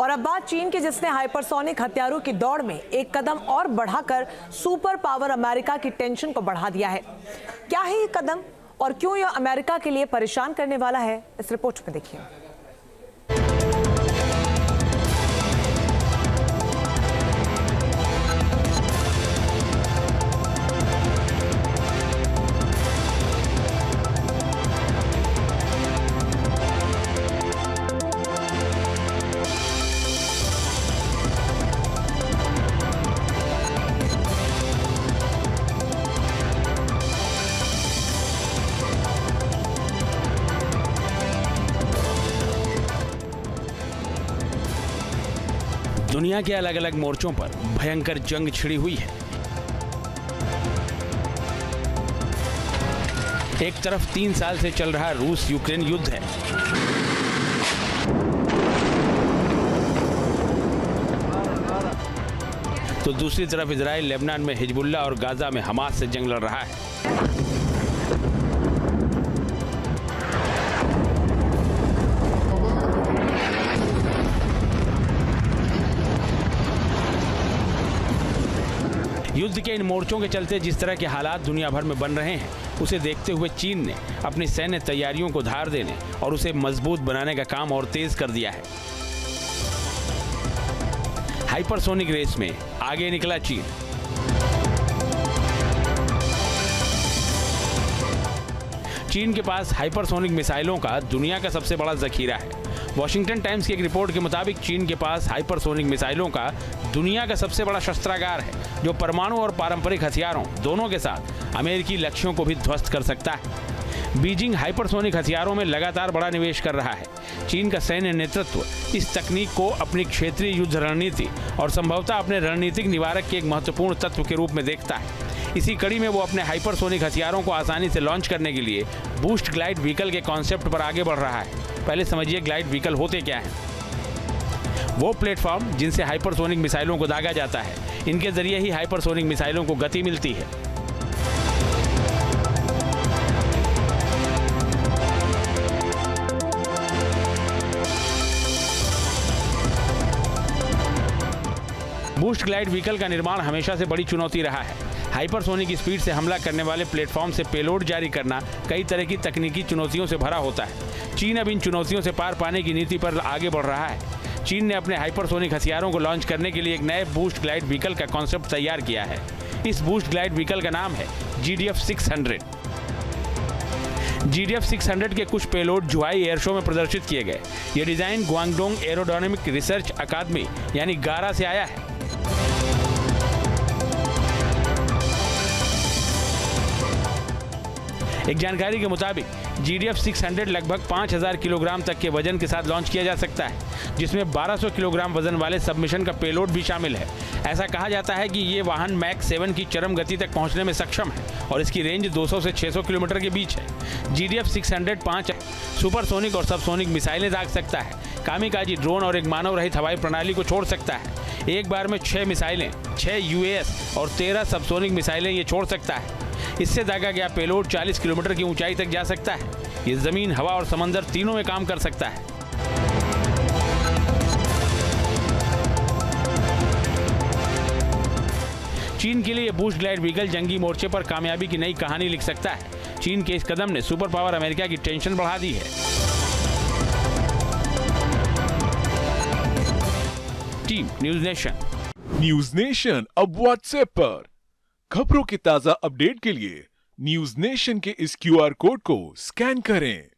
और अब बात चीन की, जिसने हाइपरसोनिक हथियारों की दौड़ में एक कदम और बढ़ाकर सुपर पावर अमेरिका की टेंशन को बढ़ा दिया है। क्या है ये कदम और क्यों यह अमेरिका के लिए परेशान करने वाला है, इस रिपोर्ट में देखिए। दुनिया के अलग अलग मोर्चों पर भयंकर जंग छिड़ी हुई है। एक तरफ 3 साल से चल रहा रूस यूक्रेन युद्ध है, तो दूसरी तरफ इजराइल लेबनान में हिजबुल्लाह और गाजा में हमास से जंग लड़ रहा है। युद्ध के इन मोर्चों के चलते जिस तरह के हालात दुनिया भर में बन रहे हैं, उसे देखते हुए चीन ने अपनी सैन्य तैयारियों को धार देने और उसे मजबूत बनाने का काम और तेज कर दिया है। हाइपरसोनिक रेस में आगे निकला चीन। चीन के पास हाइपरसोनिक मिसाइलों का दुनिया का सबसे बड़ा जखीरा है। वॉशिंगटन टाइम्स की एक रिपोर्ट के मुताबिक चीन के पास हाइपरसोनिक मिसाइलों का दुनिया का सबसे बड़ा शस्त्रागार है, जो परमाणु और पारंपरिक हथियारों दोनों के साथ अमेरिकी लक्ष्यों को भी ध्वस्त कर सकता है। बीजिंग हाइपरसोनिक हथियारों में लगातार बड़ा निवेश कर रहा है। चीन का सैन्य नेतृत्व इस तकनीक को अपनी क्षेत्रीय युद्ध रणनीति और संभवतः अपने रणनीतिक निवारक के एक महत्वपूर्ण तत्व के रूप में देखता है। इसी कड़ी में वो अपने हाइपरसोनिक हथियारों को आसानी से लॉन्च करने के लिए बूस्ट ग्लाइड व्हीकल के कॉन्सेप्ट पर आगे बढ़ रहा है। पहले समझिए ग्लाइड व्हीकल होते क्या हैं। वो प्लेटफॉर्म जिनसे हाइपरसोनिक मिसाइलों को दागा जाता है, इनके जरिए ही हाइपरसोनिक मिसाइलों को गति मिलती है। बूस्ट ग्लाइड व्हीकल का निर्माण हमेशा से बड़ी चुनौती रहा है। हाइपरसोनिक स्पीड से हमला करने वाले प्लेटफॉर्म से पेलोड जारी करना कई तरह की तकनीकी चुनौतियों से भरा होता है। चीन अब इन चुनौतियों से पार पाने की नीति पर आगे बढ़ रहा है। चीन ने अपने हाइपरसोनिक हथियारों को लॉन्च करने के लिए एक नए बूस्ट ग्लाइड व्हीकल का कॉन्सेप्ट तैयार किया है। इस बूस्ट ग्लाइड व्हीकल का नाम है GDF-600। GDF-600 के कुछ पेलोड जुहाई एयर शो में प्रदर्शित किए गए। ये डिजाइन ग्वांगडोंग एरोडायनेमिक रिसर्च अकादमी यानी गारा से आया है। एक जानकारी के मुताबिक GDF-600 लगभग 5000 किलोग्राम तक के वजन के साथ लॉन्च किया जा सकता है, जिसमें 1200 किलोग्राम वजन वाले सबमिशन का पेलोड भी शामिल है। ऐसा कहा जाता है कि ये वाहन मैक 7 की चरम गति तक पहुंचने में सक्षम है और इसकी रेंज 200 से 600 किलोमीटर के बीच है। GDF-600 5 सुपरसोनिक और सबसोनिक मिसाइलें दाग सकता है, कामिकाजी ड्रोन और एक मानव रहित हवाई प्रणाली को छोड़ सकता है। एक बार में 6 मिसाइलें, 6 UAS और 13 सबसोनिक मिसाइलें ये छोड़ सकता है। इससे दागा गया पेलोड 40 किलोमीटर की ऊंचाई तक जा सकता है। ये जमीन, हवा और समंदर तीनों में काम कर सकता है। चीन के लिए बूस्ट ग्लाइड व्हीकल जंगी मोर्चे पर कामयाबी की नई कहानी लिख सकता है। चीन के इस कदम ने सुपर पावर अमेरिका की टेंशन बढ़ा दी है। Team news nation. News nation अब व्हाट्सएप पर खबरों की ताजा अपडेट के लिए न्यूज नेशन के इस QR कोड को स्कैन करें।